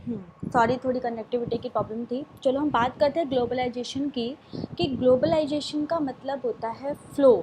Sorry, थोड़ी connectivity की problem थी। चलो हम बात करते हैं ग्लोबलाइजेशन की, कि ग्लोबलाइजेशन का मतलब होता है फ्लो।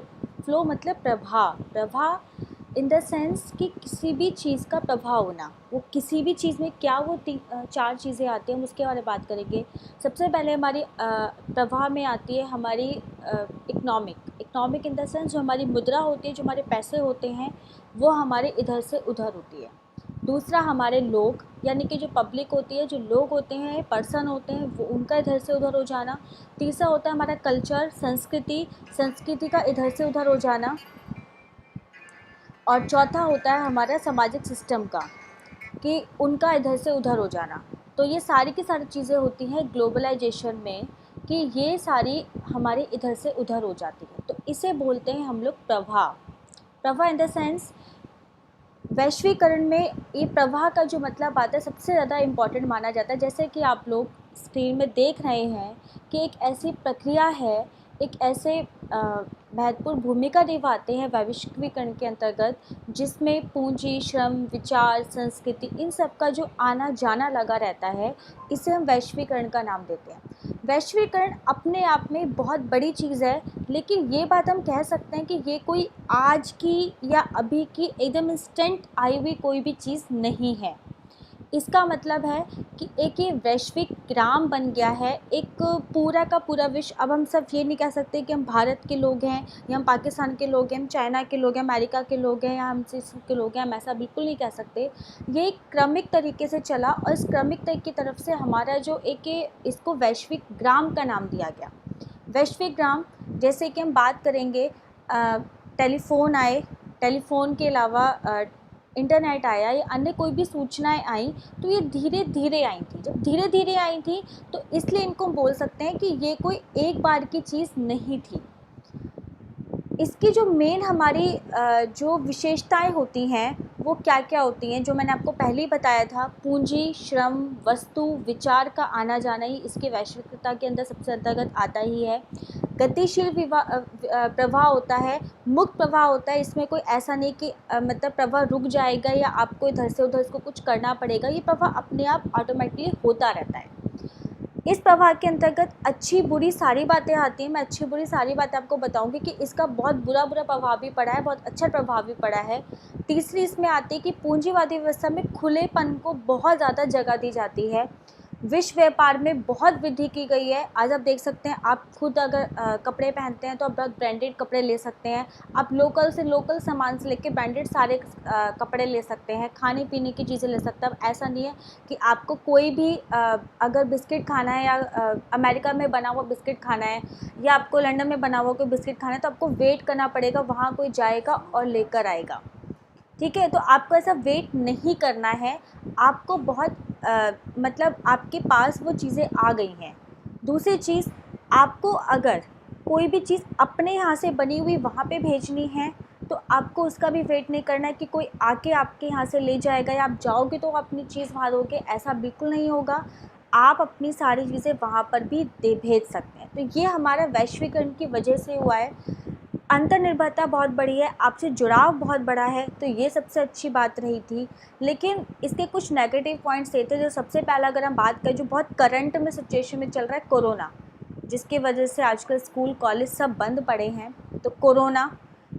फ्लो मतलब प्रवाह। प्रवाह इन द सेंस कि किसी भी चीज़ का प्रभाव होना। वो किसी भी चीज़ में क्या वो चार चीज़ें आती हैं, हम उसके बारे में बात करेंगे। सबसे पहले हमारी प्रवाह में आती है हमारी economic. Economic in the sense जो हमारी मुद्रा होती है, जो हमारे पैसे होते हैं, वो हमारे इधर से उधर होती है। दूसरा हमारे लोग, यानी कि जो पब्लिक होती है, जो लोग होते हैं, पर्सन होते हैं, वो उनका इधर से उधर हो जाना। तीसरा होता है हमारा कल्चर, संस्कृति, संस्कृति का इधर से उधर हो जाना। और चौथा होता है हमारा सामाजिक सिस्टम का, कि उनका इधर से उधर हो जाना। तो ये सारी की सारी चीज़ें होती हैं ग्लोबलाइजेशन में, कि ये सारी हमारे इधर से उधर हो जाती है। तो इसे बोलते हैं हम लोग प्रवाह। प्रवाह इन द सेंस वैश्वीकरण में ये प्रवाह का जो मतलब आता है, सबसे ज़्यादा इम्पॉर्टेंट माना जाता है। जैसे कि आप लोग स्क्रीन में देख रहे हैं कि एक ऐसी प्रक्रिया है, एक ऐसे महत्वपूर्ण भूमिका निभाते हैं वैश्वीकरण के अंतर्गत, जिसमें पूंजी, श्रम, विचार, संस्कृति, इन सब का जो आना जाना लगा रहता है, इसे हम वैश्वीकरण का नाम देते हैं। वैश्वीकरण अपने आप में बहुत बड़ी चीज़ है, लेकिन ये बात हम कह सकते हैं कि ये कोई आज की या अभी की एकदम इंस्टेंट आई हुई कोई भी चीज़ नहीं है। इसका मतलब है कि एक ये वैश्विक ग्राम बन गया है, एक पूरा का पूरा विश्व। अब हम सब ये नहीं कह सकते कि हम भारत के लोग हैं, या हम पाकिस्तान के लोग हैं, हम चाइना के लोग हैं, अमेरिका के लोग हैं, या हम इस के लोग हैं। हम ऐसा बिल्कुल नहीं कह सकते। ये एक क्रमिक तरीके से चला, और इस क्रमिक तरीके की तरफ से हमारा जो एक इसको वैश्विक ग्राम का नाम दिया गया। वैश्विक ग्राम, जैसे कि हम बात करेंगे, टेलीफोन आए, टेलीफोन के अलावा इंटरनेट आया, या अन्य कोई भी सूचनाएं आई, तो ये धीरे धीरे आई थी। जब धीरे धीरे आई थी, तो इसलिए इनको बोल सकते हैं कि ये कोई एक बार की चीज़ नहीं थी। इसकी जो मेन हमारी जो विशेषताएं होती हैं, वो क्या क्या होती हैं, जो मैंने आपको पहले ही बताया था। पूंजी, श्रम, वस्तु, विचार का आना जाना ही इसकी वैश्विकता के अंदर सबसे अंतर्गत आता ही है। गतिशील प्रवाह होता है, मुक्त प्रवाह होता है। इसमें कोई ऐसा नहीं कि मतलब प्रवाह रुक जाएगा या आपको इधर से उधर इसको कुछ करना पड़ेगा। ये प्रवाह अपने आप ऑटोमेटिकली होता रहता है। इस प्रवाह के अंतर्गत अच्छी बुरी सारी बातें आती हैं। मैं अच्छी बुरी सारी बातें आपको बताऊंगी कि इसका बहुत बुरा प्रभाव भी पड़ा है, बहुत अच्छा प्रभाव भी पड़ा है। तीसरी इसमें आती है कि पूंजीवादी व्यवस्था में खुलेपन को बहुत ज़्यादा जगह दी जाती है। विश्व व्यापार में बहुत वृद्धि की गई है। आज आप देख सकते हैं, आप खुद अगर कपड़े पहनते हैं तो आप बहुत ब्रांडेड कपड़े ले सकते हैं। आप लोकल से लोकल सामान से लेकर ब्रांडेड सारे कपड़े ले सकते हैं। खाने पीने की चीज़ें ले सकते हैं। अब ऐसा नहीं है कि आपको कोई भी अगर बिस्किट खाना है, या अमेरिका में बना हुआ बिस्किट खाना है, या आपको लंदन में बना हुआ कोई बिस्किट खाना है, तो आपको वेट करना पड़ेगा, वहाँ कोई जाएगा और लेकर आएगा। ठीक है, तो आपको ऐसा वेट नहीं करना है। आपको बहुत मतलब आपके पास वो चीज़ें आ गई हैं। दूसरी चीज़, आपको अगर कोई भी चीज़ अपने यहाँ से बनी हुई वहाँ पे भेजनी है, तो आपको उसका भी वेट नहीं करना है कि कोई आके आपके यहाँ से ले जाएगा, या आप जाओगे तो अपनी चीज़ वहाँ दोगे। ऐसा बिल्कुल नहीं होगा। आप अपनी सारी चीज़ें वहाँ पर भी भेज सकते हैं। तो ये हमारा वैश्वीकरण की वजह से हुआ है। अंतर्निर्भरता बहुत बड़ी है, आपसे जुड़ाव बहुत बड़ा है, तो ये सबसे अच्छी बात रही थी। लेकिन इसके कुछ नेगेटिव पॉइंट्स ये थे। जो सबसे पहला अगर हम बात करें, जो बहुत करंट में सिचुएशन में चल रहा है, कोरोना, जिसकी वजह से आजकल स्कूल कॉलेज सब बंद पड़े हैं। तो कोरोना,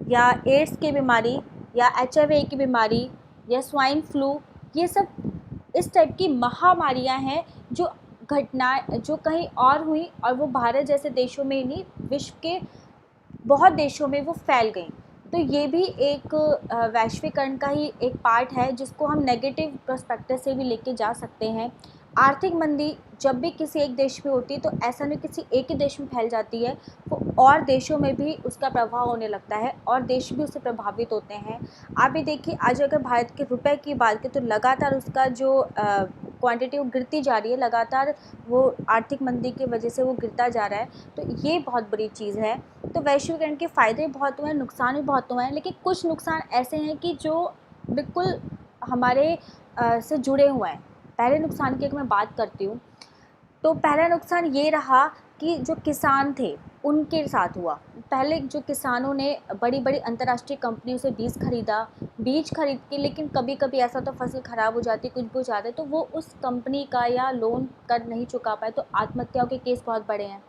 या एड्स की बीमारी, या HIV की बीमारी, या स्वाइन फ्लू, ये सब इस टाइप की महामारियां हैं, जो घटनाएं जो कहीं और हुई, और वो भारत जैसे देशों में ही नहीं, विश्व के बहुत देशों में वो फैल गई। तो ये भी एक वैश्वीकरण का ही एक पार्ट है, जिसको हम नेगेटिव पर्सपेक्टिव से भी लेके जा सकते हैं। आर्थिक मंदी जब भी किसी एक देश में होती है, तो ऐसा नहीं किसी एक ही देश में फैल जाती है, वो और देशों में भी उसका प्रभाव होने लगता है, और देश भी उससे प्रभावित होते हैं। आप भी देखिए, आज अगर भारत के रुपए की बात करें, तो लगातार उसका जो क्वांटिटी वो गिरती जा रही है, लगातार वो आर्थिक मंदी की वजह से वो गिरता जा रहा है। तो ये बहुत बड़ी चीज़ है। तो वैश्वीकरण के फ़ायदे बहुत हुए हैं, नुकसान भी बहुत हुए हैं, लेकिन कुछ नुकसान ऐसे हैं कि जो बिल्कुल हमारे से जुड़े हुए हैं। पहले नुकसान की अगर मैं बात करती हूँ, तो पहला नुकसान ये रहा कि जो किसान थे, उनके साथ हुआ। पहले जो किसानों ने बड़ी बड़ी अंतर्राष्ट्रीय कंपनियों से बीज खरीद के, लेकिन कभी कभी ऐसा तो फसल ख़राब हो जाती, कुछ भी हो जाता है, तो वो उस कंपनी का या लोन कर नहीं चुका पाए, तो आत्महत्याओं के केस बहुत बड़े हैं।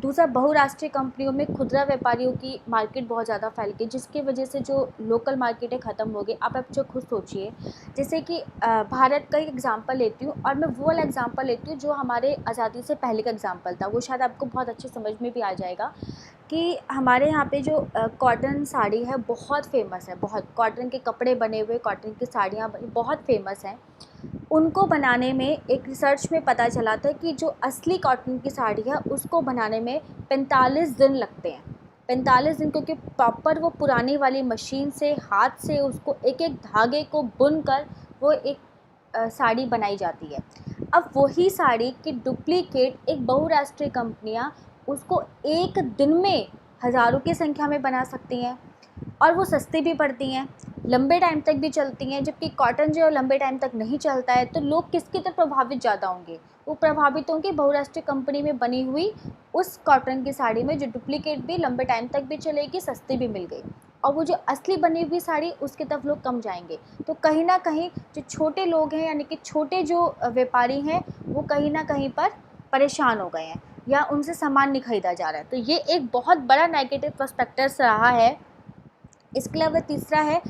दूसरा, बहुराष्ट्रीय कंपनियों में खुदरा व्यापारियों की मार्केट बहुत ज़्यादा फैल गई, जिसकी वजह से जो लोकल मार्केटें ख़त्म हो गई। आप जो खुद सोचिए, जैसे कि भारत का एक एग्जांपल लेती हूँ, और मैं वो वाला एग्जांपल लेती हूँ जो हमारे आज़ादी से पहले का एग्जांपल था, वो शायद आपको बहुत अच्छे समझ में भी आ जाएगा। कि हमारे यहाँ पे जो कॉटन साड़ी है बहुत फेमस है, बहुत कॉटन के कपड़े बने हुए, कॉटन की साड़ियाँ बनी बहुत फेमस हैं। उनको बनाने में एक रिसर्च में पता चला था कि जो असली कॉटन की साड़ी है उसको बनाने में 45 दिन लगते हैं। 45 दिन, क्योंकि प्रॉपर वो पुरानी वाली मशीन से हाथ से उसको एक एक धागे को बुन कर वो एक साड़ी बनाई जाती है। अब वही साड़ी की डुप्लीकेट एक बहुराष्ट्रीय कंपनियां उसको एक दिन में हज़ारों की संख्या में बना सकती हैं, और वो सस्ती भी पड़ती हैं, लंबे टाइम तक भी चलती हैं। जबकि कॉटन जो लंबे टाइम तक नहीं चलता है, तो लोग किसकी तरफ प्रभावित ज़्यादा होंगे? वो प्रभावित होंगे बहुराष्ट्रीय कंपनी में बनी हुई उस कॉटन की साड़ी में, जो डुप्लीकेट भी लंबे टाइम तक भी चलेगी, सस्ती भी मिल गई। और वो जो असली बनी हुई साड़ी, उसकी तरफ लोग कम जाएंगे। तो कहीं ना कहीं जो छोटे लोग हैं, यानी कि छोटे जो व्यापारी हैं, वो कहीं ना कहीं पर परेशान हो गए हैं, या उनसे सामान नहीं खरीदा जा रहा है। तो ये एक बहुत बड़ा नेगेटिव पर्सपेक्टिव रहा है। इसके अलावा तीसरा है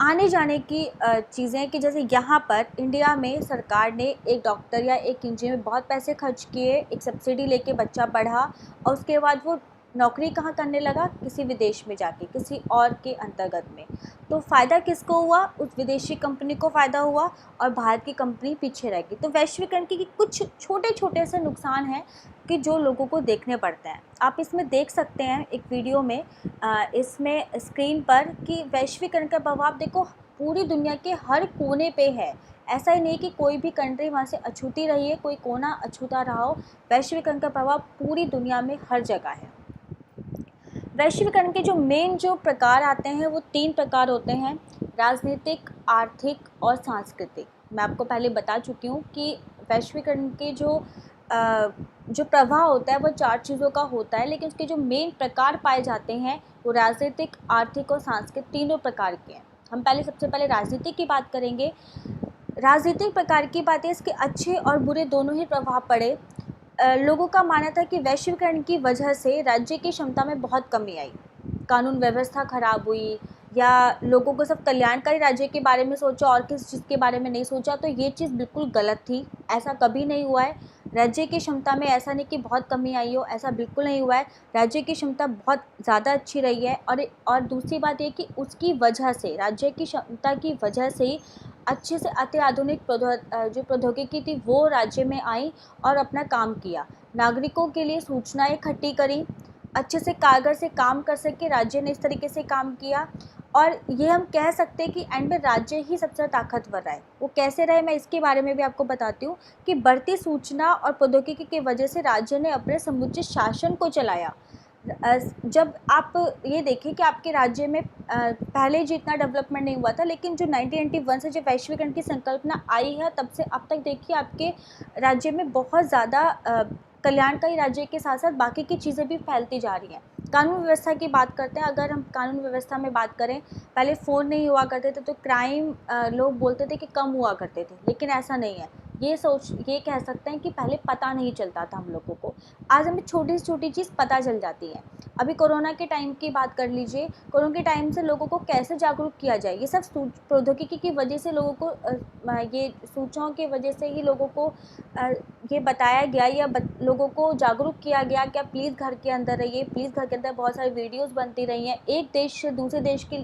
आने जाने की चीज़ें, कि जैसे यहाँ पर इंडिया में सरकार ने एक डॉक्टर या एक इंजीनियर में बहुत पैसे खर्च किए, एक सब्सिडी लेके बच्चा पढ़ा, और उसके बाद वो नौकरी कहाँ करने लगा? किसी विदेश में जाके, किसी और के अंतर्गत में। तो फ़ायदा किसको हुआ? उस विदेशी कंपनी को फ़ायदा हुआ, और भारत की कंपनी पीछे रह गई। तो वैश्वीकरण के कुछ छोटे छोटे से नुकसान हैं कि जो लोगों को देखने पड़ते हैं। आप इसमें देख सकते हैं एक वीडियो में, इसमें स्क्रीन पर, कि वैश्वीकरण का प्रभाव देखो पूरी दुनिया के हर कोने पे है। ऐसा ही नहीं कि कोई भी कंट्री वहाँ से अछूती रही है, कोई कोना अछूता रहा हो। वैश्वीकरण का प्रभाव पूरी दुनिया में हर जगह है। वैश्वीकरण के जो मेन जो प्रकार आते हैं वो 3 प्रकार होते हैं: राजनीतिक, आर्थिक और सांस्कृतिक। मैं आपको पहले बता चुकी हूँ कि वैश्वीकरण के जो प्रभाव होता है वो 4 चीज़ों का होता है, लेकिन उसके जो मेन प्रकार पाए जाते हैं वो राजनीतिक, आर्थिक और सांस्कृतिक तीनों प्रकार के हैं। हम सबसे पहले राजनीतिक की बात करेंगे। राजनीतिक प्रकार की बात है, इसके अच्छे और बुरे दोनों ही प्रभाव पड़े। लोगों का मानना था कि वैश्वीकरण की वजह से राज्य की क्षमता में बहुत कमी आई, कानून व्यवस्था खराब हुई, या लोगों को सब कल्याणकारी राज्य के बारे में सोचा और किस चीज़ के बारे में नहीं सोचा। तो ये चीज़ बिल्कुल गलत थी, ऐसा कभी नहीं हुआ है। राज्य की क्षमता में ऐसा नहीं कि बहुत कमी आई हो, ऐसा बिल्कुल नहीं हुआ है। राज्य की क्षमता बहुत ज़्यादा अच्छी रही है, और दूसरी बात ये कि उसकी वजह से, राज्य की क्षमता की वजह से ही अच्छे से अत्याधुनिक जो प्रौद्योगिकी थी वो राज्य में आई और अपना काम किया। नागरिकों के लिए सूचनाएं इकट्ठी करी, अच्छे से कारगर से काम कर सके राज्य ने, इस तरीके से काम किया। और ये हम कह सकते हैं कि एंड में राज्य ही सबसे ताकतवर रहा है। वो कैसे रहे, मैं इसके बारे में भी आपको बताती हूँ कि बढ़ती सूचना और प्रौद्योगिकी की वजह से राज्य ने अपने समुचित शासन को चलाया। जब आप ये देखें कि आपके राज्य में पहले जितना डेवलपमेंट नहीं हुआ था, लेकिन जो 1991 से जब वैश्वीकरण की संकल्पना आई है, तब से अब तक देखिए आपके राज्य में बहुत ज़्यादा कल्याणकारी राज्य के साथ साथ बाकी की चीज़ें भी फैलती जा रही हैं। कानून व्यवस्था की बात करते हैं। अगर हम कानून व्यवस्था में बात करें, पहले फ़ोन नहीं हुआ करते थे तो क्राइम लोग बोलते थे कि कम हुआ करते थे, लेकिन ऐसा नहीं है। ये कह सकते हैं कि पहले पता नहीं चलता था हम लोगों को, आज हमें छोटी से छोटी चीज़ पता चल जाती है। अभी कोरोना के टाइम की बात कर लीजिए, कोरोना के टाइम से लोगों को कैसे जागरूक किया जाए, ये सब प्रौद्योगिकी की वजह से लोगों को ये सूचनाओं की वजह से ही लोगों को ये बताया गया, या लोगों को जागरूक किया गया कि आप प्लीज़ घर के अंदर रहिए, प्लीज़ घर के अंदर बहुत सारी वीडियोस बनती रही हैं, एक देश से दूसरे देश की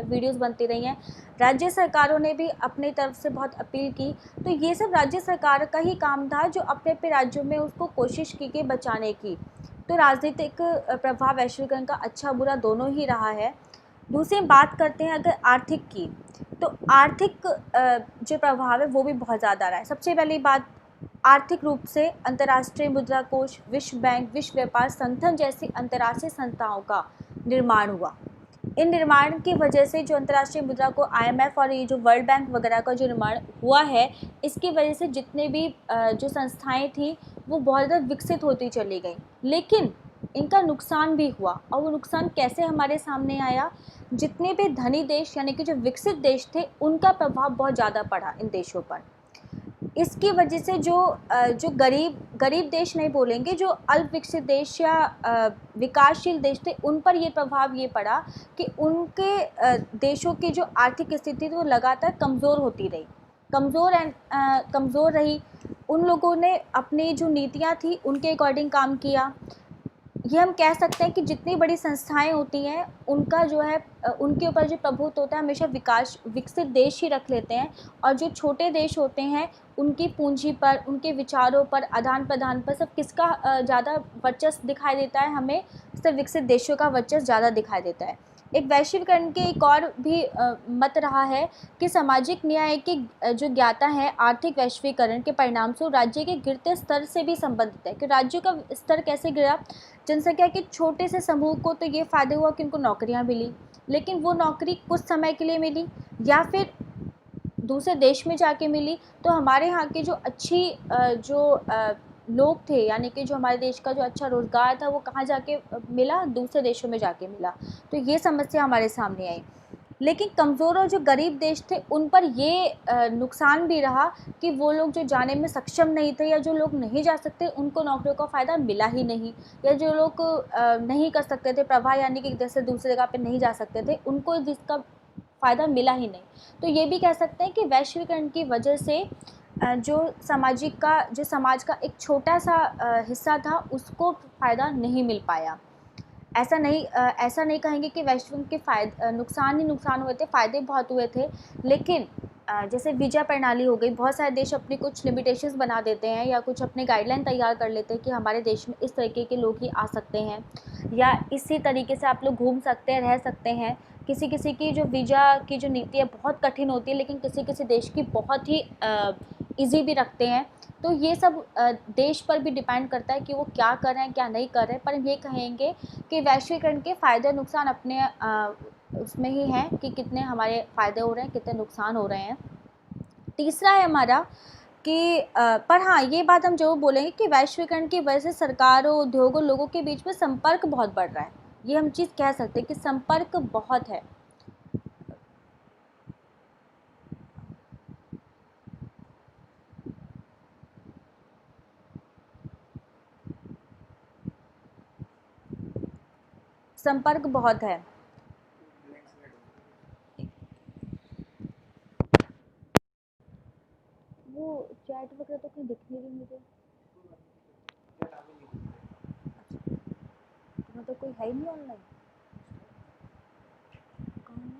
वीडियोस बनती रही हैं। राज्य सरकारों ने भी अपनी तरफ से बहुत अपील की। तो ये सब राज्य सरकार का ही काम था, जो अपने अपने राज्यों में उसको कोशिश की कि बचाने की। तो राजनीतिक प्रभाव वैश्वीकरण का अच्छा बुरा दोनों ही रहा है। दूसरी बात करते हैं अगर आर्थिक की, तो आर्थिक जो प्रभाव है वो भी बहुत ज़्यादा रहा है। सबसे पहली बात, आर्थिक रूप से अंतर्राष्ट्रीय मुद्रा कोष, विश्व बैंक, विश्व व्यापार संगठन जैसी अंतर्राष्ट्रीय संस्थाओं का निर्माण हुआ। इन निर्माण की वजह से जो अंतर्राष्ट्रीय मुद्रा को IMF और ये जो वर्ल्ड बैंक वगैरह का जो निर्माण हुआ है, इसकी वजह से जितने भी जो संस्थाएं थी वो बहुत ज़्यादा विकसित होती चली गई। लेकिन इनका नुकसान भी हुआ। और वो नुकसान कैसे हमारे सामने आया, जितने भी धनी देश यानी कि जो विकसित देश थे उनका प्रभाव बहुत ज़्यादा पड़ा इन देशों पर। इसकी वजह से जो गरीब देश नहीं बोलेंगे, जो अल्प विकसित देश या विकासशील देश थे उन पर ये प्रभाव ये पड़ा कि उनके देशों की जो आर्थिक स्थिति थी वो लगातार कमज़ोर होती रही, कमज़ोर रही। उन लोगों ने अपनी जो नीतियाँ थी उनके अकॉर्डिंग काम किया। ये हम कह सकते हैं कि जितनी बड़ी संस्थाएं होती हैं उनका जो है उनके ऊपर जो प्रभुत्व होता है हमेशा विकसित देश ही रख लेते हैं, और जो छोटे देश होते हैं उनकी पूंजी पर, उनके विचारों पर, आदान प्रदान पर सब किसका ज़्यादा वर्चस्व दिखाई देता है, हमें सिर्फ विकसित देशों का वर्चस्व ज़्यादा दिखाई देता है। एक वैश्वीकरण के एक और भी मत रहा है कि सामाजिक न्याय की जो ज्ञाता है आर्थिक वैश्वीकरण के परिणाम से राज्य के गिरते स्तर से भी संबंधित है कि राज्यों का स्तर कैसे गिरा। जनसंख्या के छोटे से समूह को तो ये फ़ायदा हुआ कि उनको नौकरियां मिली, लेकिन वो नौकरी कुछ समय के लिए मिली या फिर दूसरे देश में जाके मिली। तो हमारे यहाँ के जो अच्छी लोग थे यानी कि जो हमारे देश का जो अच्छा रोज़गार था वो कहाँ जाके मिला, दूसरे देशों में जाके मिला। तो ये समस्या हमारे सामने आई। लेकिन कमज़ोर और जो गरीब देश थे उन पर ये नुकसान भी रहा कि वो लोग जो जाने में सक्षम नहीं थे या जो लोग नहीं जा सकते उनको नौकरियों का फ़ायदा मिला ही नहीं, या जो लोग नहीं कर सकते थे प्रवाह यानी कि जैसे दूसरी जगह पे नहीं जा सकते थे उनको जिसका फ़ायदा मिला ही नहीं। तो ये भी कह सकते हैं कि वैश्वीकरण की वजह से जो समाज का एक छोटा सा हिस्सा था उसको फ़ायदा नहीं मिल पाया। ऐसा नहीं कहेंगे कि वैश्वीकरण के नुकसान ही नुकसान हुए थे, फ़ायदे बहुत हुए थे। लेकिन जैसे वीज़ा प्रणाली हो गई, बहुत सारे देश अपनी कुछ लिमिटेशंस बना देते हैं या कुछ अपने गाइडलाइन तैयार कर लेते हैं कि हमारे देश में इस तरीके के लोग ही आ सकते हैं या इसी तरीके से आप लोग घूम सकते हैं, रह सकते हैं। किसी किसी की जो वीज़ा की जो नीति है बहुत कठिन होती है, लेकिन किसी किसी देश की बहुत ही ईज़ी भी रखते हैं। तो ये सब देश पर भी डिपेंड करता है कि वो क्या कर रहे हैं, क्या नहीं कर रहे हैं। पर हम ये कहेंगे कि वैश्वीकरण के फ़ायदे और नुकसान अपने उसमें ही हैं कि कितने हमारे फ़ायदे हो रहे हैं, कितने नुकसान हो रहे हैं। तीसरा है हमारा कि पर हाँ, ये बात हम ज़रूर बोलेंगे कि वैश्वीकरण की वजह से सरकारों, उद्योगों, लोगों के बीच में संपर्क बहुत बढ़ रहा है। ये हम चीज़ कह सकते हैं कि संपर्क बहुत है। संपर्क बहुत है। वो चैट वगैरह तो कहीं दिख नहीं रही मुझे। मतलब कोई है ही नहीं ऑनलाइन। कहाँ है?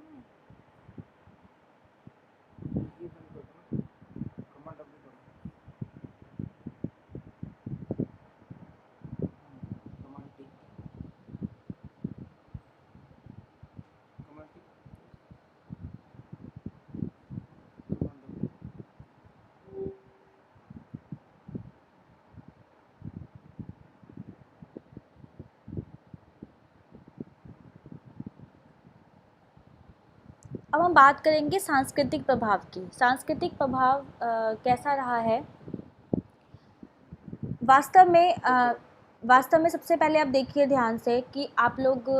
अब हम बात करेंगे सांस्कृतिक प्रभाव की। सांस्कृतिक प्रभाव कैसा रहा है वास्तव में। वास्तव में सबसे पहले आप देखिए ध्यान से कि आप लोग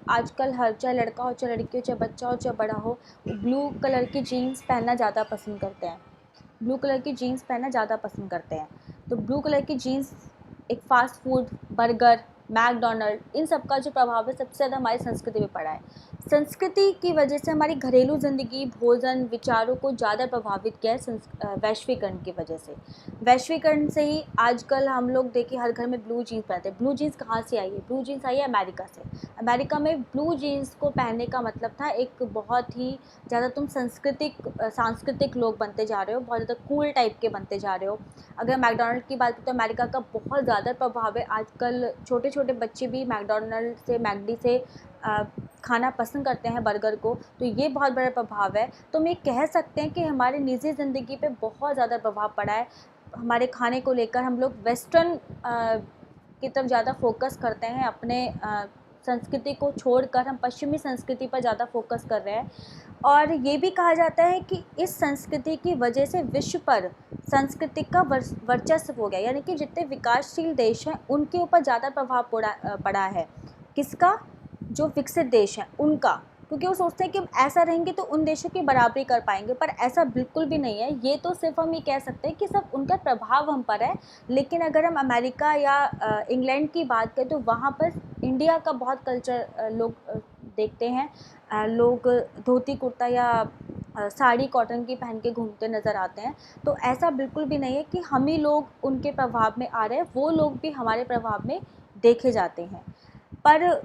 आजकल हर, चाहे लड़का हो चाहे लड़की हो, चाहे बच्चा हो चाहे बड़ा हो, ब्लू कलर की जीन्स पहनना ज़्यादा पसंद करते हैं। ब्लू कलर की जीन्स पहनना ज़्यादा पसंद करते हैं। तो ब्लू कलर की जीन्स, एक फ़ास्ट फूड, बर्गर, मैकडॉनल्ड, इन सब का जो प्रभाव है सबसे ज़्यादा हमारी संस्कृति पे पड़ा है। संस्कृति की वजह से हमारी घरेलू ज़िंदगी, भोजन, विचारों को ज़्यादा प्रभावित किया है वैश्वीकरण की वजह से। वैश्वीकरण से ही आजकल हम लोग देखिए हर घर में ब्लू जीन्स पहनते हैं। ब्लू जीन्स कहाँ से आई है? ब्लू जीन्स आई है अमेरिका से। अमेरिका में ब्लू जीन्स को पहनने का मतलब था एक बहुत ही ज़्यादा तुम सांस्कृतिक लोग बनते जा रहे हो, बहुत ज़्यादा कूल टाइप के बनते जा रहे हो। अगर मैकडॉनल्ड की बात करें तो अमेरिका का बहुत ज़्यादा प्रभाव है। आजकल छोटे छोटे बच्चे भी मैकडॉनल्ड से, मैकडी से खाना पसंद करते हैं, बर्गर को। तो ये बहुत बड़ा प्रभाव है। तो हम ये कह सकते हैं कि हमारी निजी ज़िंदगी पे बहुत ज़्यादा प्रभाव पड़ा है। हमारे खाने को लेकर हम लोग वेस्टर्न की तरफ ज़्यादा फोकस करते हैं अपने संस्कृति को छोड़कर हम पश्चिमी संस्कृति पर ज़्यादा फोकस कर रहे हैं। और ये भी कहा जाता है कि इस संस्कृति की वजह से विश्व पर संस्कृति का वर्चस्व हो गया, यानी कि जितने विकासशील देश हैं उनके ऊपर ज़्यादा प्रभाव पड़ा है। किसका? जो विकसित देश हैं उनका, क्योंकि वो सोचते हैं कि हम ऐसा रहेंगे तो उन देशों की बराबरी कर पाएंगे, पर ऐसा बिल्कुल भी नहीं है। ये तो सिर्फ हम ये कह सकते हैं कि सब उनका प्रभाव हम पर है, लेकिन अगर हम अमेरिका या इंग्लैंड की बात करें तो वहाँ पर इंडिया का बहुत कल्चर लोग देखते हैं। लोग धोती कुर्ता या साड़ी कॉटन की पहन के घूमते नज़र आते हैं। तो ऐसा बिल्कुल भी नहीं है कि हम ही लोग उनके प्रभाव में आ रहे हैं, वो लोग भी हमारे प्रभाव में देखे जाते हैं। पर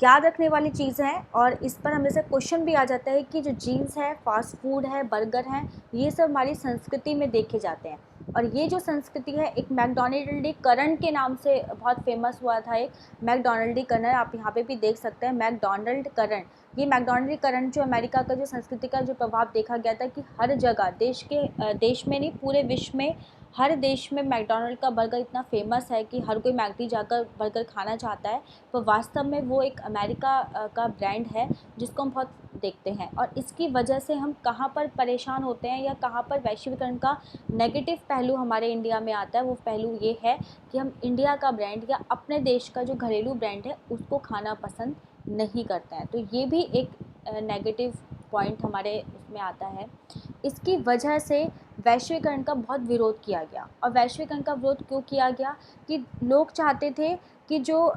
याद रखने वाली चीज़ है, और इस पर हमेशा क्वेश्चन भी आ जाता है कि जो जीन्स है, फास्ट फूड है, बर्गर हैं, ये सब हमारी संस्कृति में देखे जाते हैं। और ये जो संस्कृति है एक मैकडॉनल्डीकरण के नाम से बहुत फेमस हुआ था। एक मैकडॉनल्डीकरण आप यहाँ पे भी देख सकते हैं, मैकडॉनल्डीकरण। ये मैकडॉनल्डीकरण जो अमेरिका का जो संस्कृति का जो प्रभाव देखा गया था कि हर जगह देश में नहीं पूरे विश्व में हर देश में मैकडॉनल्ड का बर्गर इतना फेमस है कि हर कोई मैकडी जाकर बर्गर खाना चाहता है। तो वास्तव में वो एक अमेरिका का ब्रांड है जिसको हम बहुत देखते हैं। और इसकी वजह से हम कहाँ पर परेशान होते हैं या कहाँ पर वैश्वीकरण का नेगेटिव पहलू हमारे इंडिया में आता है, वो पहलू ये है कि हम इंडिया का ब्रांड या अपने देश का जो घरेलू ब्रांड है उसको खाना पसंद नहीं करते हैं। तो ये भी एक नेगेटिव पॉइंट हमारे उसमें आता है। इसकी वजह से वैश्वीकरण का बहुत विरोध किया गया। और वैश्वीकरण का विरोध क्यों किया गया? कि लोग चाहते थे कि जो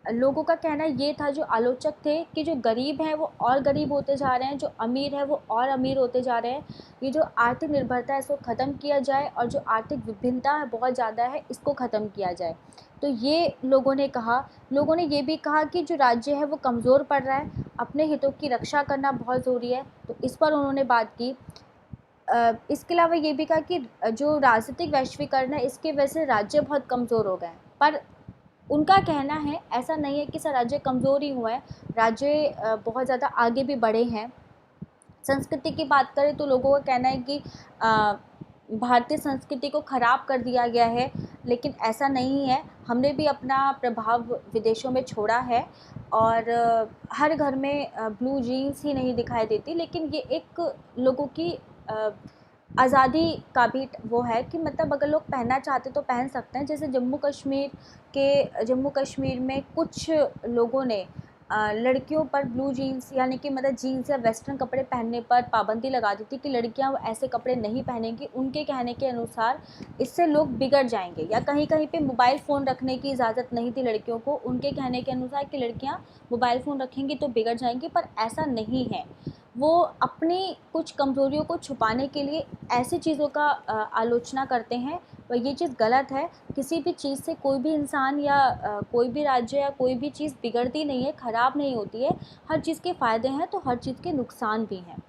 लोगों का कहना ये था, जो आलोचक थे, कि जो गरीब हैं वो और गरीब होते जा रहे हैं, जो अमीर है वो और अमीर होते जा रहे हैं। ये जो आर्थिक निर्भरता है इसको ख़त्म किया जाए, और जो आर्थिक विभिन्नता है बहुत ज़्यादा है इसको ख़त्म किया जाए। तो ये लोगों ने कहा। लोगों ने ये भी कहा कि जो राज्य है वो कमज़ोर पड़ रहा है, अपने हितों की रक्षा करना बहुत ज़रूरी है, तो इस पर उन्होंने बात की। इसके अलावा ये भी कहा कि जो राजनीतिक वैश्वीकरण है इसकी वजह से राज्य बहुत कमज़ोर हो गए हैं। पर उनका कहना है ऐसा नहीं है कि सब राज्य कमज़ोर ही हुए हैं, राज्य बहुत ज़्यादा आगे भी बढ़े हैं। संस्कृति की बात करें तो लोगों का कहना है कि भारतीय संस्कृति को ख़राब कर दिया गया है, लेकिन ऐसा नहीं है। हमने भी अपना प्रभाव विदेशों में छोड़ा है, और हर घर में ब्लू जीन्स ही नहीं दिखाई देती, लेकिन ये एक लोगों की आज़ादी का भी वो है कि मतलब अगर लोग पहनना चाहते तो पहन सकते हैं। जैसे जम्मू कश्मीर में कुछ लोगों ने लड़कियों पर ब्लू जीन्स यानी कि मतलब जीन्स या वेस्टर्न कपड़े पहनने पर पाबंदी लगा दी थी कि लड़कियां ऐसे कपड़े नहीं पहनेंगी। उनके कहने के अनुसार इससे लोग बिगड़ जाएंगे, या कहीं कहीं पे मोबाइल फ़ोन रखने की इजाज़त नहीं थी लड़कियों को, उनके कहने के अनुसार कि लड़कियां मोबाइल फ़ोन रखेंगी तो बिगड़ जाएंगी। पर ऐसा नहीं है, वो अपनी कुछ कमज़ोरियों को छुपाने के लिए ऐसी चीज़ों का आलोचना करते हैं, और ये चीज़ गलत है। किसी भी चीज़ से कोई भी इंसान या कोई भी राज्य या कोई भी चीज़ बिगड़ती नहीं है, ख़राब नहीं होती है। हर चीज़ के फ़ायदे हैं तो हर चीज़ के नुकसान भी हैं।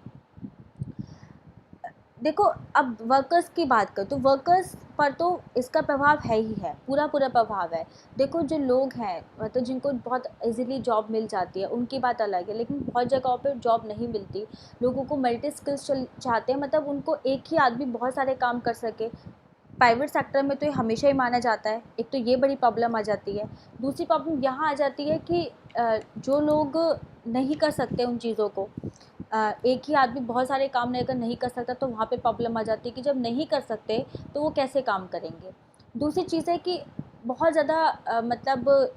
देखो, अब वर्कर्स की बात करें तो वर्कर्स पर तो इसका प्रभाव है ही है, पूरा प्रभाव है। देखो, जो लोग हैं मतलब जिनको बहुत इजीली जॉब मिल जाती है उनकी बात अलग है, लेकिन बहुत जगहों पे जॉब नहीं मिलती। लोगों को मल्टी स्किल्स चाहते हैं, मतलब उनको एक ही आदमी बहुत सारे काम कर सके। प्राइवेट सेक्टर में तो ये हमेशा ही माना जाता है। एक तो ये बड़ी प्रॉब्लम आ जाती है। दूसरी प्रॉब्लम यहाँ आ जाती है कि जो लोग नहीं कर सकते उन चीज़ों को, एक ही आदमी बहुत सारे काम अगर नहीं कर सकता तो वहाँ पे प्रॉब्लम आ जाती है कि जब नहीं कर सकते तो वो कैसे काम करेंगे। दूसरी चीज़ है कि बहुत ज़्यादा मतलब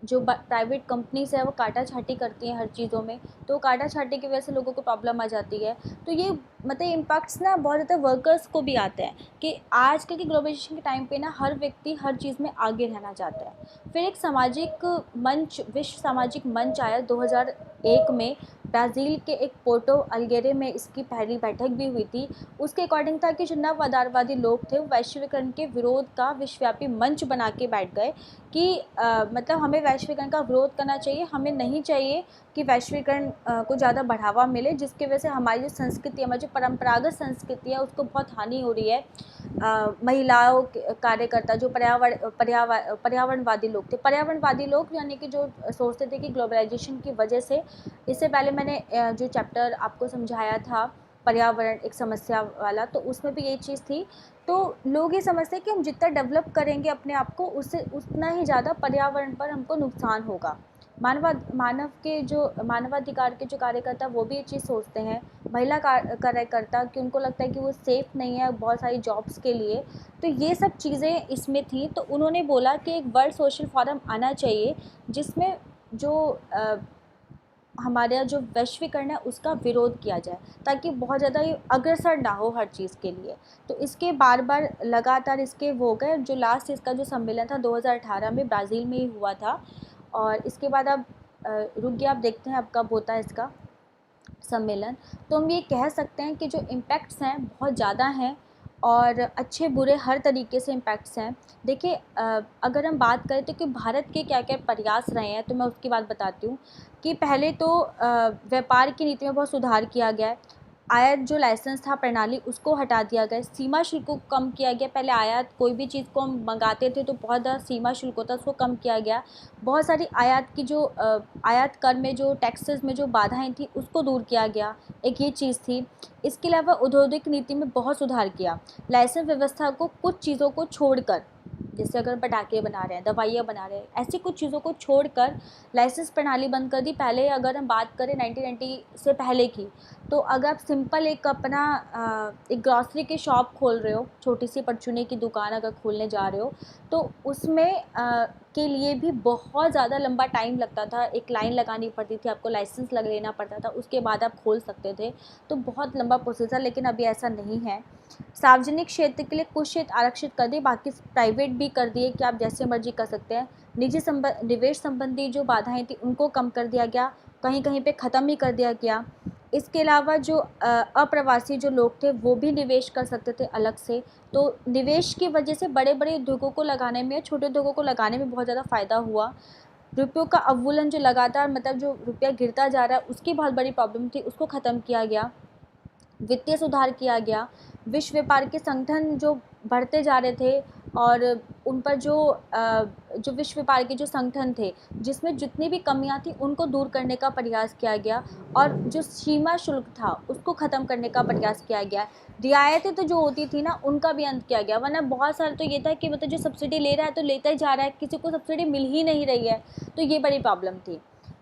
जो प्राइवेट कंपनीज़ है वो काटा छाँटी करती हैं हर चीज़ों में, तो काटा छाँटी की वजह से लोगों को प्रॉब्लम आ जाती है। तो ये मतलब इम्पैक्ट्स ना बहुत ज़्यादा वर्कर्स को भी आते हैं कि आजकल के ग्लोबलाइजेशन के टाइम पे ना हर व्यक्ति हर चीज़ में आगे रहना चाहता है। फिर एक सामाजिक मंच, विश्व सामाजिक मंच आया 2001 में। ब्राज़ील के एक पोर्टो अल्गेरे में इसकी पहली बैठक भी हुई थी। उसके अकॉर्डिंग था कि जो नव आधारवादी लोग थे वो वैश्वीकरण के विरोध का विश्वव्यापी मंच बना के बैठ गए कि मतलब हमें वैश्वीकरण का विरोध करना चाहिए। हमें नहीं चाहिए कि वैश्वीकरण को ज़्यादा बढ़ावा मिले, जिसकी वजह से हमारी जो संस्कृति, हमारी जो परंपरागत संस्कृति है उसको बहुत हानि हो रही है। महिलाओं के कार्यकर्ता जो पर्यावरणवादी लोग थे, पर्यावरणवादी लोग यानी कि जो सोचते थे कि ग्लोबलाइजेशन की वजह से, इससे पहले मैंने जो चैप्टर आपको समझाया था पर्यावरण एक समस्या वाला, तो उसमें भी यही चीज़ थी। तो लोग ये समझते हैं कि हम जितना डेवलप करेंगे अपने आप को, उससे उतना ही ज़्यादा पर्यावरण पर हमको नुकसान होगा। मानवाधिकार के जो कार्यकर्ता वो भी ये चीज़ सोचते हैं, महिला कार्यकर्ता कि उनको लगता है कि वो सेफ़ नहीं है बहुत सारी जॉब्स के लिए। तो ये सब चीज़ें इसमें थी, तो उन्होंने बोला कि एक वर्ल्ड सोशल फोरम आना चाहिए जिसमें जो हमारे यहाँ जो वैश्वीकरण है उसका विरोध किया जाए, ताकि बहुत ज़्यादा ये अग्रसर ना हो हर चीज़ के लिए। तो इसके बार बार लगातार इसके वो हो गए, जो लास्ट इसका जो सम्मेलन था 2018 में ब्राज़ील में ही हुआ था। और इसके बाद अब रुक गया, अब देखते हैं अब कब होता है इसका सम्मेलन। तो हम ये कह सकते हैं कि जो इम्पैक्ट्स हैं बहुत ज़्यादा हैं, और अच्छे बुरे हर तरीके से इम्पैक्ट्स हैं। देखिए अगर हम बात करें तो कि भारत के क्या क्या प्रयास रहे हैं, तो मैं उसकी बात बताती हूँ। कि पहले तो व्यापार की नीति में बहुत सुधार किया गया है। आयात जो लाइसेंस था प्रणाली उसको हटा दिया गया, सीमा शुल्क को कम किया गया। पहले आयात कोई भी चीज़ को हम मंगाते थे तो बहुत ज़्यादा सीमा शुल्क होता, उसको कम किया गया। बहुत सारी आयात की जो आयात कर में जो टैक्सेस में जो बाधाएं थी उसको दूर किया गया, एक ये चीज़ थी। इसके अलावा औद्योगिक नीति में बहुत सुधार किया। लाइसेंस व्यवस्था को कुछ चीज़ों को छोड़कर, जैसे अगर पटाखे बना रहे हैं, दवाइयाँ बना रहे हैं, ऐसी कुछ चीज़ों को छोड़कर लाइसेंस प्रणाली बंद कर दी। पहले अगर हम बात करें 1990 से पहले की, तो अगर आप सिंपल एक अपना एक ग्रॉसरी की शॉप खोल रहे हो, छोटी सी परचूने की दुकान अगर खोलने जा रहे हो, तो उसमें के लिए भी बहुत ज़्यादा लंबा टाइम लगता था, एक लाइन लगानी पड़ती थी, आपको लाइसेंस लेना पड़ता था, उसके बाद आप खोल सकते थे। तो बहुत लंबा प्रोसेस है, लेकिन अभी ऐसा नहीं है। सार्वजनिक क्षेत्र के लिए कुछ क्षेत्र आरक्षित कर दिए, बाकी प्राइवेट भी कर दिए कि आप जैसे मर्जी कर सकते हैं। निवेश संबंधी जो बाधाएं थी उनको कम कर दिया गया, कहीं कहीं पे ख़त्म ही कर दिया गया। इसके अलावा जो अप्रवासी जो लोग थे वो भी निवेश कर सकते थे अलग से। तो निवेश की वजह से बड़े बड़े उद्योगों को लगाने में, छोटे उद्योगों को लगाने में बहुत ज़्यादा फ़ायदा हुआ। रुपयों का अवमूल्यन जो लगातार मतलब जो रुपया गिरता जा रहा है उसकी बहुत बड़ी प्रॉब्लम थी, उसको ख़त्म किया गया। वित्तीय सुधार किया गया। विश्व व्यापार के संगठन जो बढ़ते जा रहे थे, और उन पर जो विश्व व्यापार के जो संगठन थे जिसमें जितनी भी कमियां थी उनको दूर करने का प्रयास किया गया, और जो सीमा शुल्क था उसको ख़त्म करने का प्रयास किया गया। रियायतें तो जो होती थी ना उनका भी अंत किया गया, वरना बहुत सारा तो ये था कि मतलब जो सब्सिडी ले रहा है तो लेता ही जा रहा है, किसी को सब्सिडी मिल ही नहीं रही है, तो ये बड़ी प्रॉब्लम थी।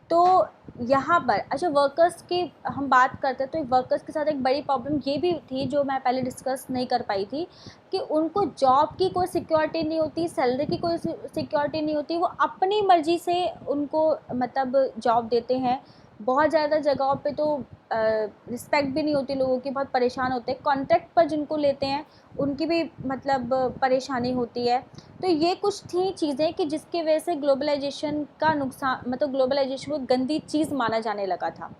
तो यहाँ पर अच्छा वर्कर्स की हम बात करते हैं, तो वर्कर्स के साथ एक बड़ी प्रॉब्लम ये भी थी जो मैं पहले डिस्कस नहीं कर पाई थी, कि उनको जॉब की कोई सिक्योरिटी नहीं होती, सैलरी की कोई सिक्योरिटी नहीं होती। वो अपनी मर्ज़ी से उनको मतलब जॉब देते हैं। बहुत ज़्यादा जगहों पे तो रिस्पेक्ट भी नहीं होती लोगों की, बहुत परेशान होते हैं। कॉन्ट्रैक्ट पर जिनको लेते हैं उनकी भी मतलब परेशानी होती है। तो ये कुछ थी चीज़ें कि जिसकी वजह से ग्लोबलाइजेशन का नुकसान, मतलब ग्लोबलाइजेशन को गंदी चीज़ माना जाने लगा था।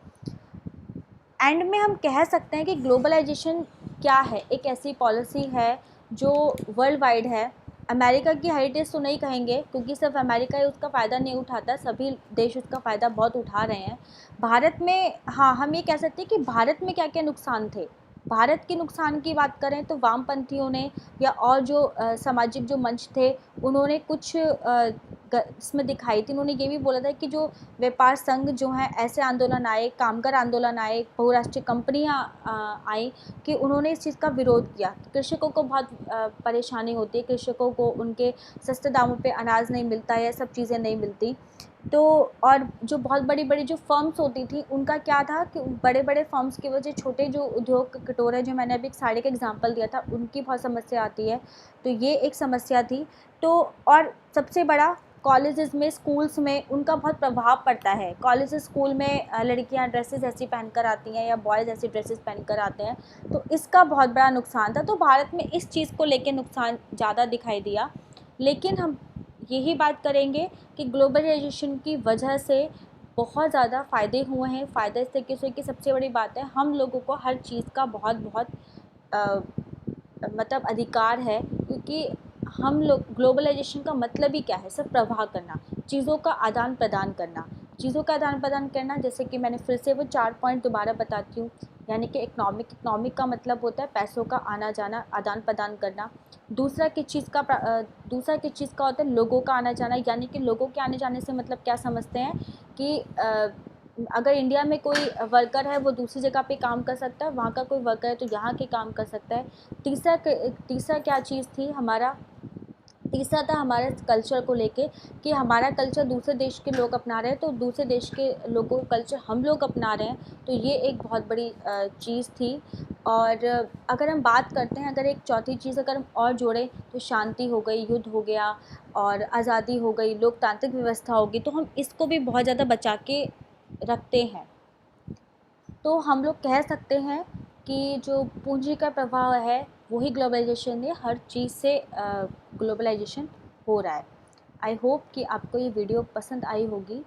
एंड में हम कह सकते हैं कि ग्लोबलाइजेशन क्या है, एक ऐसी पॉलिसी है जो वर्ल्ड वाइड है। अमेरिका की हेरिटेज तो नहीं कहेंगे, क्योंकि सिर्फ अमेरिका ही उसका फ़ायदा नहीं उठाता, सभी देश उसका फ़ायदा बहुत उठा रहे हैं। भारत में हाँ हम ये कह सकते हैं कि भारत में क्या क्या नुकसान थे। भारत के नुकसान की बात करें तो वामपंथियों ने या और जो सामाजिक जो मंच थे उन्होंने कुछ इसमें दिखाई थी। उन्होंने ये भी बोला था कि जो व्यापार संघ जो हैं ऐसे आंदोलन आए, कामगार आंदोलन आए, बहुराष्ट्रीय कंपनियां आई कि उन्होंने इस चीज़ का विरोध किया। कृषकों को बहुत परेशानी होती है, कृषकों को उनके सस्ते दामों पे अनाज नहीं मिलता है, सब चीज़ें नहीं मिलती। तो और जो बहुत बड़ी बड़ी जो फर्म्स होती थी उनका क्या था कि बड़े बड़े फर्म्स की वजह छोटे जो उद्योग कटोरे, जो मैंने अभी एक साड़ी का एग्जांपल दिया था, उनकी बहुत समस्या आती है। तो ये एक समस्या थी। तो और सबसे बड़ा कॉलेजेस में, स्कूल्स में उनका बहुत प्रभाव पड़ता है। कॉलेज स्कूल में लड़कियां ड्रेसेस ऐसी पहनकर आती हैं या बॉयज़ ऐसी ड्रेसेस पहनकर आते हैं, तो इसका बहुत बड़ा नुकसान था। तो भारत में इस चीज़ को लेकर नुकसान ज़्यादा दिखाई दिया। लेकिन हम यही बात करेंगे कि ग्लोबलाइजेशन की वजह से बहुत ज़्यादा फ़ायदे हुए हैं। फ़ायदा इस तरीके से कि सबसे बड़ी बात है, हम लोगों को हर चीज़ का बहुत बहुत अ, मतलब अधिकार है, क्योंकि हम लोग, ग्लोबलाइजेशन का मतलब ही क्या है, सिर्फ प्रवाह करना, चीज़ों का आदान प्रदान करना। चीज़ों का आदान प्रदान करना, जैसे कि मैंने फिर से वो 4 पॉइंट दोबारा बताती हूँ। यानी कि इकनॉमिक का मतलब होता है पैसों का आना जाना, आदान प्रदान करना। दूसरा किस चीज़ का होता है लोगों का आना जाना, यानी कि लोगों के आने जाने से मतलब क्या समझते हैं कि अगर इंडिया में कोई वर्कर है वो दूसरी जगह पे काम कर सकता है, वहाँ का कोई वर्कर है तो यहाँ के काम कर सकता है। तीसरा क्या चीज़ थी हमारा, तीसरा था हमारे कल्चर को लेके कि हमारा कल्चर दूसरे देश के लोग अपना रहे हैं, तो दूसरे देश के लोगों का कल्चर हम लोग अपना रहे हैं, तो ये एक बहुत बड़ी चीज़ थी। और अगर हम बात करते हैं, अगर एक चौथी चीज़ अगर हम और जोड़ें तो शांति हो गई, युद्ध हो गया और आज़ादी हो गई, लोकतांत्रिक व्यवस्था होगी, तो हम इसको भी बहुत ज़्यादा बचा के रखते हैं। तो हम लोग कह सकते हैं कि जो पूंजी का प्रभाव है वही ग्लोबलाइजेशन है, हर चीज़ से ग्लोबलाइजेशन हो रहा है। आई होप कि आपको ये वीडियो पसंद आई होगी।